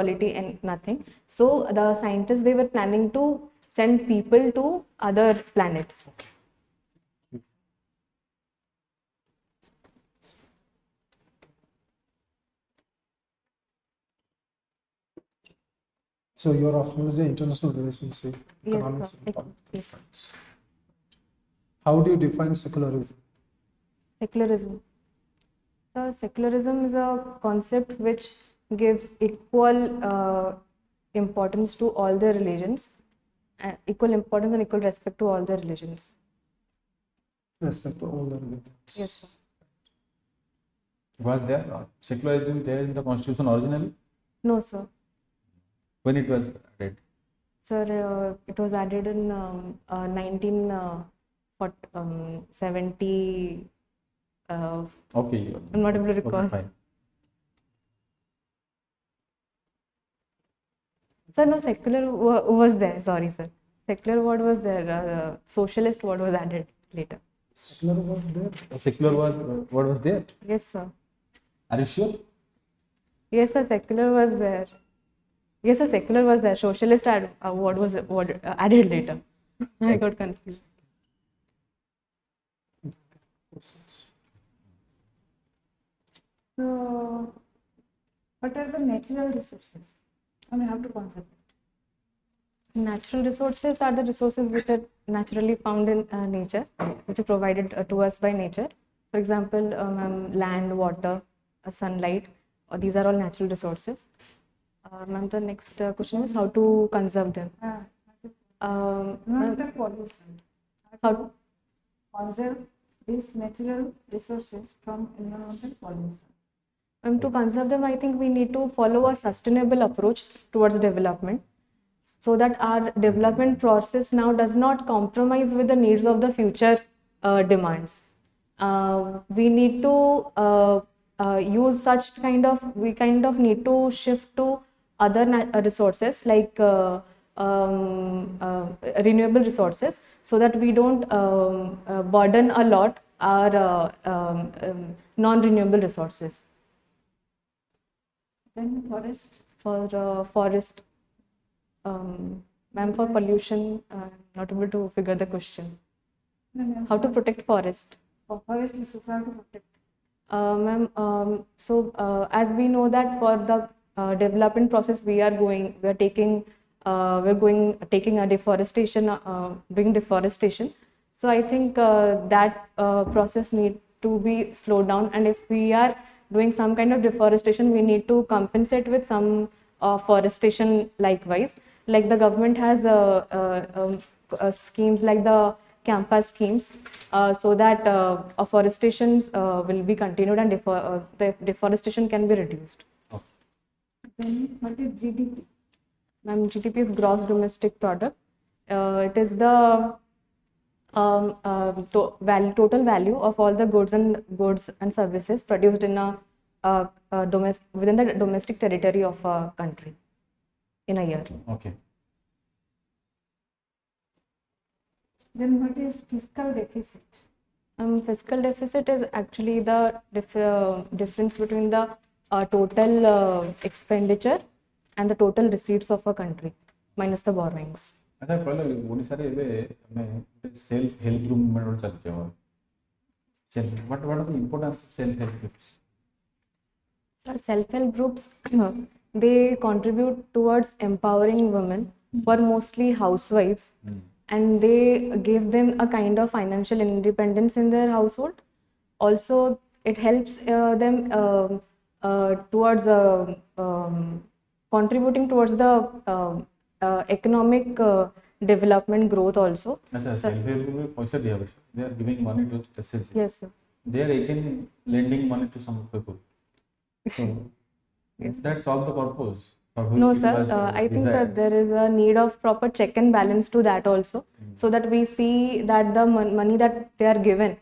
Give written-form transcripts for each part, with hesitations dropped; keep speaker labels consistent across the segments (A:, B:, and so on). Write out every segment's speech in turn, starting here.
A: quality and nothing. So the scientists, they were planning to send people to other planets.
B: So your option is the international relations, economics,
A: Yes,
B: and politics.
A: yes.
B: How do you define secularism?
A: Secularism. So secularism is a concept which gives equal importance to all the religions, and equal importance and equal respect to all the religions.
B: Respect to all the religions.
A: Yes, sir.
C: Was there secularism there in the constitution originally?
A: No, sir.
C: When it was added?
A: Sir, it was added in 1970.
C: Okay.
A: I'm not able to recall.
C: Okay, fine.
A: Sir, no, secular was there. Sorry, sir. Secular word was there. Socialist word was added later.
B: Secular word there?
C: Secular was what was there?
A: Yes, sir.
C: Are you sure?
A: Yes, sir. Secular was there. Yes, sir. Secular was there. Socialist word was added later. I got confused.
D: So, what are the natural resources? I mean, how to concept it?
A: Natural resources are the resources which are naturally found in nature, which are provided to us by nature. For example, land, water, sunlight, these are all natural resources. Ma'am, the next question is how to conserve them.
D: Not the pollution.
A: How to
D: Conserve these natural resources from environmental pollution.
A: To conserve them, I think we need to follow a sustainable approach towards development, so that our development process now does not compromise with the needs of the future demands. We need to use such we kind of need to shift to other resources like renewable resources, so that we don't burden a lot our non-renewable resources.
D: Then forest.
A: For forest, ma'am, for pollution, not able to figure the question. How to protect forest?
D: For forest is how to protect.
A: Ma'am, as we know that for the development process we're taking a deforestation, doing deforestation. So I think that process need to be slowed down, and if we are doing some kind of deforestation, we need to compensate with some forestation likewise. Like the government has schemes like the campus schemes, so that afforestations will be continued and the deforestation can be reduced.
D: Then what is GDP?
A: Ma'am, GDP is gross domestic product. It is the total value of all the goods and services produced in within the domestic territory of a country in a year.
C: Okay.
D: Then what is fiscal deficit?
A: Fiscal deficit is actually the difference between the total expenditure and the total receipts of a country minus the borrowings.
C: अच्छा पहले ओडिसा रे एबे हमें self help group movement चलते हो self what are the importance of self help groups?
A: So self-help groups they contribute towards empowering women who are mostly housewives, and they give them a kind of financial independence in their household. Also, it helps them towards contributing towards the economic development growth also.
C: अच्छा self help group में पैसा दिया they are giving money to SHGs.
A: Yes, sir.
C: They are again lending money to some people. So that solve the purpose.
A: No, sir. I think, sir, there is a need of proper check and balance to that also, so that we see that the money that they are given,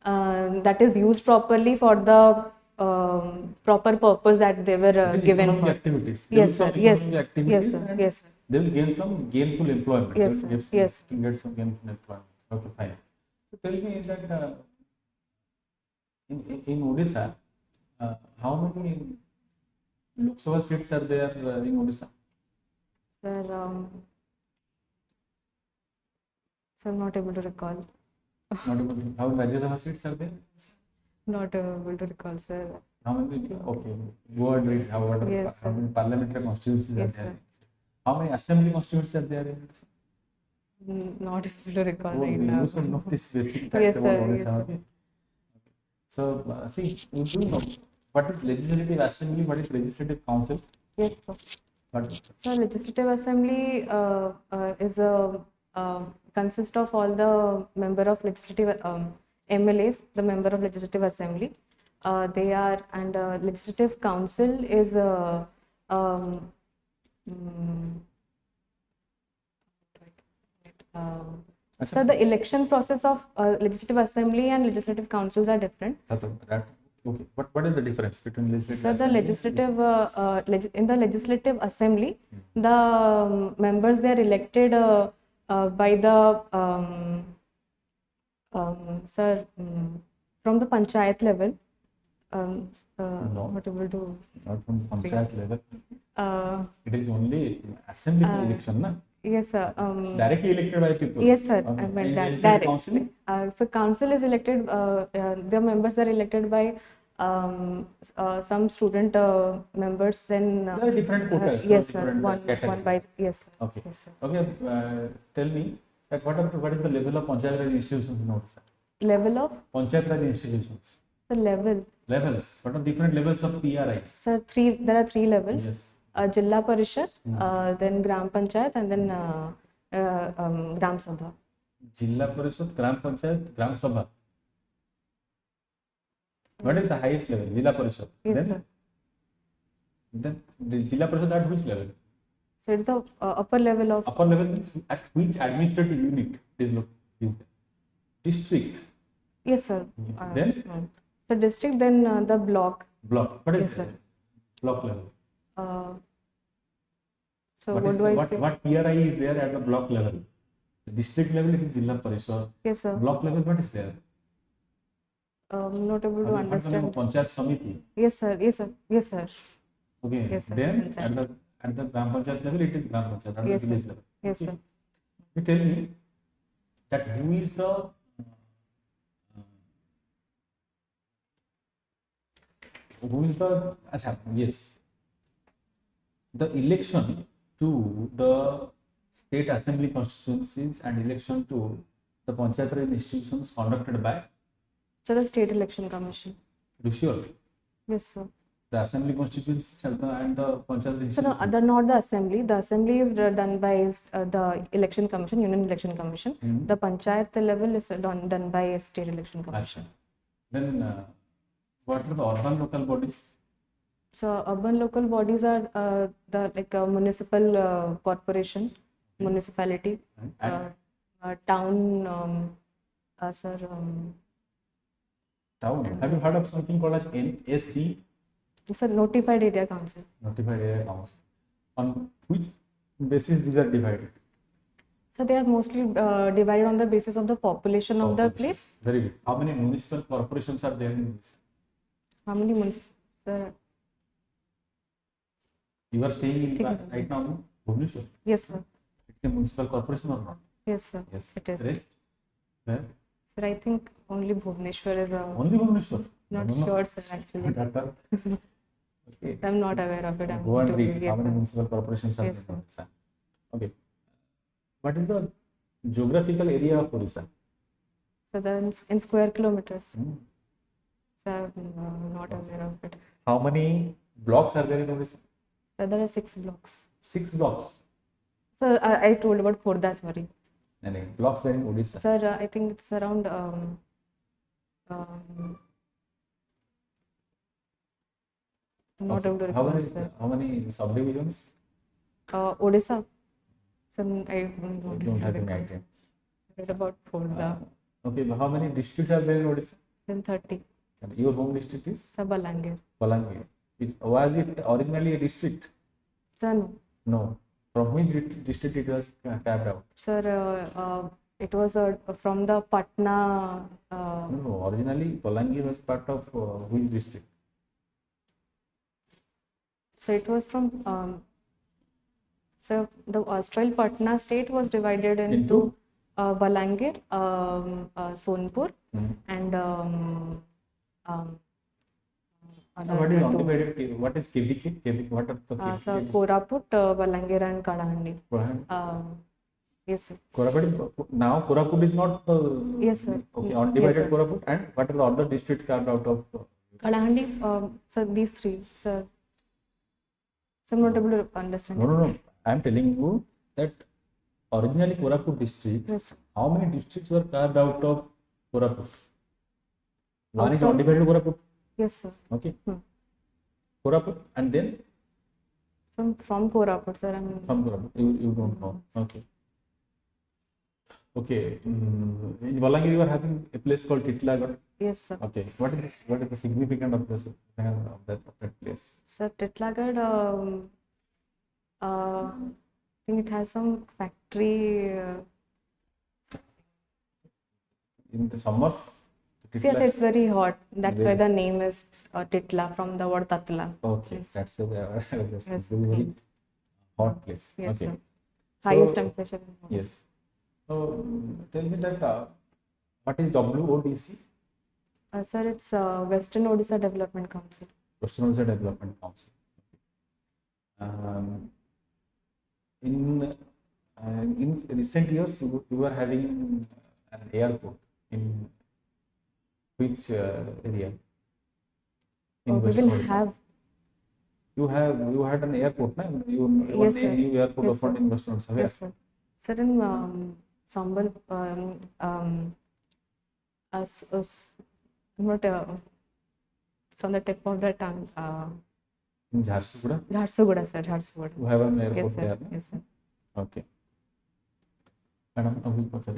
A: that is used properly for the proper purpose that they were given for.
C: Activities.
A: Yes, sir. Yes.
C: Activities
A: Yes, sir.
C: and
A: Yes, sir.
C: they will gain some gainful employment.
A: Yes, sir. Yes.
C: Get some gainful employment. Okay, fine. So tell me that in Odisha, how many Lok Sabha seats are there in Odisha?
A: Sir, sir, not able to recall.
C: Not able to. How many Rajya Sabha seats are there?
A: Not able to recall, sir.
C: How many? Okay, go and read.
A: Yes,
C: How
A: sir.
C: many parliamentary constituencies
A: Yes,
C: are there?
A: sir.
C: How many assembly constituencies are there in Odisha?
A: Not able to recall
C: Oh,
A: right
C: you
A: now.
C: should know this basic facts
A: Yes,
C: about
A: sir. Yes,
C: Odisha.
A: sir.
C: Okay. So, see, you do know what is legislative assembly, what is legislative council?
A: Yes, sir.
C: What?
A: So legislative assembly is a consists of all the member of legislative MLAs, the member of legislative assembly. They are and legislative council is um, mm, so the election process of legislative assembly and legislative councils are different.
C: That, okay. What is the difference between legislative
A: So the
C: assembly?
A: legislative in the legislative assembly, the members they are elected by the sir from the panchayat level.
C: No.
A: Not able to.
C: Not from panchayat level.
A: Uh,
C: It is only assembly election, na?
A: yes, sir.
C: Directly elected by people.
A: Yes, sir.
C: Okay.
A: I meant
C: And
A: that.
C: legislative
A: Direct.
C: council?
A: So council is elected. The members are elected by some student members. Then
C: There are different quotas. for
A: yes, sir.
C: different
A: One by
C: categories.
A: yes, sir.
C: Okay.
A: Yes, sir.
C: Okay. Tell me that what is the level of panchayat raj institutions in Odisha?
A: Level of
C: Panchayat raj institutions.
A: the level.
C: Levels. What are different levels of PRIs?
A: Sir, there are three levels.
C: Yes.
A: Jilla Parishad, then Gram Panchayat, and then Gram Sabha.
C: Jilla Parishad, Gram Panchayat, Gram Sabha. What is the highest level? Jilla Parishad.
A: Yes,
C: then,
A: sir.
C: then the Jilla Parishad at which level?
A: So it's the upper level of
C: Upper level means at which administrative unit is there? District.
A: yes, sir.
C: Then
A: So district, then the block.
C: block. What is
A: Yes,
C: that?
A: sir.
C: Block level.
A: So
C: What
A: what
C: is
A: do
C: the,
A: I
C: what,
A: say?
C: what PRI is there at the block level? The district level it is Jilla Parishad.
A: Yes, sir.
C: Block level what is there?
A: Not able to
C: What's the name of
A: understand.
C: Panchayat Samiti?
A: Yes, sir. Yes, sir. Yes, sir.
C: Okay.
A: Yes, sir.
C: Then
A: Panchayat.
C: at the Gram Panchayat level it is Gram Panchayat at
A: Yes,
C: the
A: sir.
C: village level.
A: Yes,
C: Okay.
A: sir.
C: You tell me that who is the Achha, yes, the election to the state assembly constituencies and election to the panchayat raj institutions conducted by
A: So the state election commission.
C: Rushio,
A: Yes, sir.
C: the assembly constituencies and the panchayat raj
A: So no,
C: institutions.
A: not the assembly. The assembly is done by the election commission, union election commission.
C: Mhm.
A: The panchayat level is done by a state election commission.
C: Achha. Then what are the urban local bodies?
A: So urban local bodies are the like municipal corporation, municipality,
C: And
A: town, sir.
C: town. Have you heard of something called as NAC?
A: It's a notified area council.
C: Notified area council. On which basis these are divided?
A: So they are mostly divided on the basis of the population of the place.
C: Very good. How many municipal corporations are there in this?
A: How many municipal? Sir,
C: You are staying in right now in Bhubaneswar.
A: yes, sir.
C: It's a municipal corporation or not?
A: Yes, sir.
C: Yes.
A: It is.
C: Rest? Where?
A: Sir, I think only Bhubaneswar is a.
C: Only Bhubaneswar.
A: Not
C: No, no, no.
A: sure, sir. Actually,
C: Data. Okay.
A: I'm not aware of it. I'm
C: Go and
A: to-
C: read
A: yes,
C: how many
A: sir.
C: municipal corporations are
A: Yes,
C: there in Odisha. Okay. What is the geographical area of Odisha?
A: So then in square kilometers.
C: Hmm.
A: So I'm not aware of it.
C: How many blocks are there in Odisha?
A: So there are 6 blocks.
C: 6 blocks.
A: So I told about Khurda, sorry.
C: And blocks there in Odisha.
A: Sir, I think it's around um, not
C: Okay.
A: able to
C: How
A: recall,
C: many,
A: sir.
C: how many subdivisions?
A: Odisha. So I
C: Don't have any idea.
A: read about Khurda.
C: Okay, but how many districts are there in Odisha?
A: Then 30.
C: And your home district is
A: Sabalangir.
C: Balangir. Was it originally a district?
A: Sir, no.
C: No. From which district it was carved out?
A: Sir, it was from the Patna.
C: No, originally Balangir was part of which district?
A: So it was from, so the erstwhile Patna state was divided into Balangir, Sonpur, and
C: What is undivided? What is KBK? What are the
A: so Koraput, Balangir, and Kadahandi. Yes, sir.
C: Koraput, now Koraput is not
A: Yes, sir.
C: okay,
A: Yes,
C: undivided
A: sir.
C: Koraput, and what are the other districts carved out of?
A: Kadahandi, so these three, sir. So I'm not able to understand.
C: No. I am telling you that originally Koraput district,
A: Yes.
C: how many districts were carved out of Koraput? One is
A: Out of-
C: undivided Koraput,
A: Yes, sir.
C: okay? Koraput, and then
A: From Koraput, sir.
C: from Koraput, you don't know, okay. Okay, in Balangir you are having a place called Titlagarh.
A: Yes, sir.
C: Okay, what is this? What is the significance of this of that place?
A: Sir, Titlagarh, I think it has some factory.
C: In the summers,
A: Yes, it's very hot. That's why
C: Very-
A: the name is Titla from the word Tatla.
C: Okay,
A: Yes.
C: that's why they are just
A: Yes.
C: very hot place.
A: Yes,
C: Okay.
A: sir. Highest
C: So-
A: temperature. in the house.
C: Yes. So tell me that what is WODC?
A: Sir, it's Western Odisha Development Council.
C: Western Odisha Development Council. Um, in recent years, you are having an airport in which area? In
A: We
C: Western
A: will
C: Odisha.
A: have.
C: You had an airport, na? One
A: Yes, sir.
C: new airport
A: Yes,
C: opened
A: sir.
C: in Western Odisha. Where?
A: Yes, sir. Sir, in Sambal, not it's on the tip of the tongue.
C: In Jharsuguda.
A: Jharsuguda, sir. Jharsuguda.
C: You have an airport
A: Yes, sir.
C: there. Na?
A: Yes, sir.
C: Okay. Madam, what's it?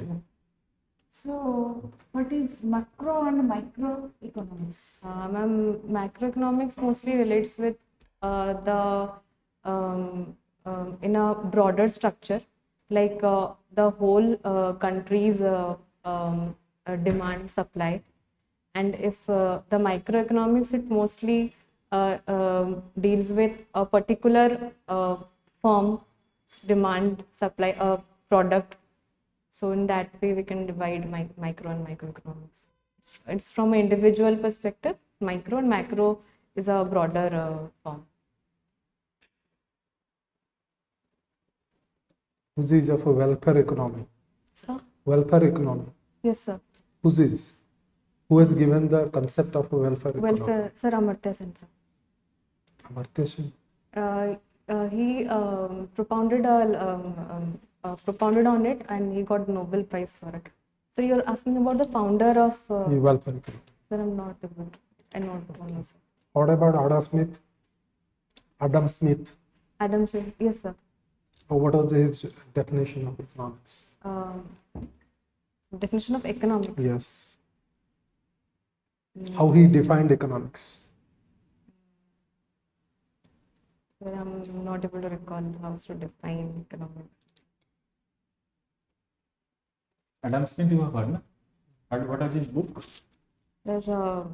D: So, what is macro and microeconomics?
A: Ma'am, macroeconomics mostly relates with the in a broader structure, like the whole country's demand supply, and if the microeconomics, it mostly deals with a particular firm's demand supply a product. So in that way, we can divide micro and microeconomics. It's from an individual perspective. Micro and macro is a broader form.
B: Whose is of a welfare economy?
A: Sir?
B: Welfare economy.
A: Yes, sir.
B: Whose is? Who has given the concept of a welfare economy?
A: Welfare, Sir Amartya Sen, sir.
B: Amartya Sen.
A: He propounded on it, and he got Nobel Prize for it. So you're asking about the founder of.
B: The welfare economy.
A: Sir, I'm not able to. I don't know, sir.
B: What about Adam Smith? Adam Smith.
A: Adam Smith. Yes, sir.
B: What was his definition of economics?
A: Definition of economics.
B: Yes. How he defined economics?
A: Sir, I'm not able to recall how to define economics.
C: Adam Smith, you have heard, na? What is his book?
A: Sir,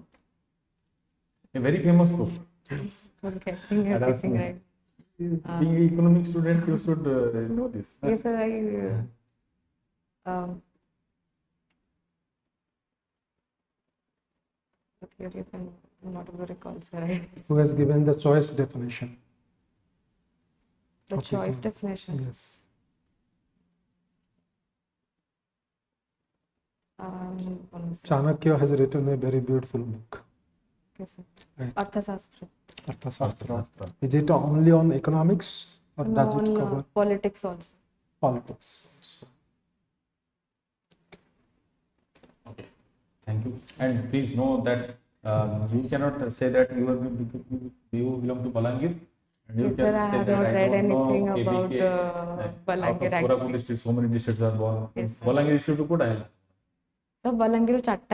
C: A very famous book.
A: okay, I think
C: Adam
A: everything
C: Smith.
A: right.
C: Being an economic student, you should know this. na?
A: Yes, sir, okay, I'm not able to recall, sir.
B: Who has given the choice definition?
A: The
B: Okay,
A: choice
B: cool.
A: definition.
B: Yes.
A: One second.
B: Chanakya has written a very beautiful book.
A: Okay, sir.
B: Right.
A: Arthasastra.
B: Arthasastra.
C: Arthasastra.
B: Is it only on economics or
A: No,
B: does it
A: on
B: cover
A: politics also.
B: politics also?
C: Okay, thank you. And please know that you cannot say that you belong to Balangir. And you
A: Yes,
C: can
A: sir, I
C: say
A: have
C: that
A: not read
C: don't know
A: anything about
C: KBK,
A: Balangir
C: out of Koraput
A: actually.
C: district, so many districts are born.
A: Yes, sir.
C: Balangir district ko dahil.
A: So Balangir chatta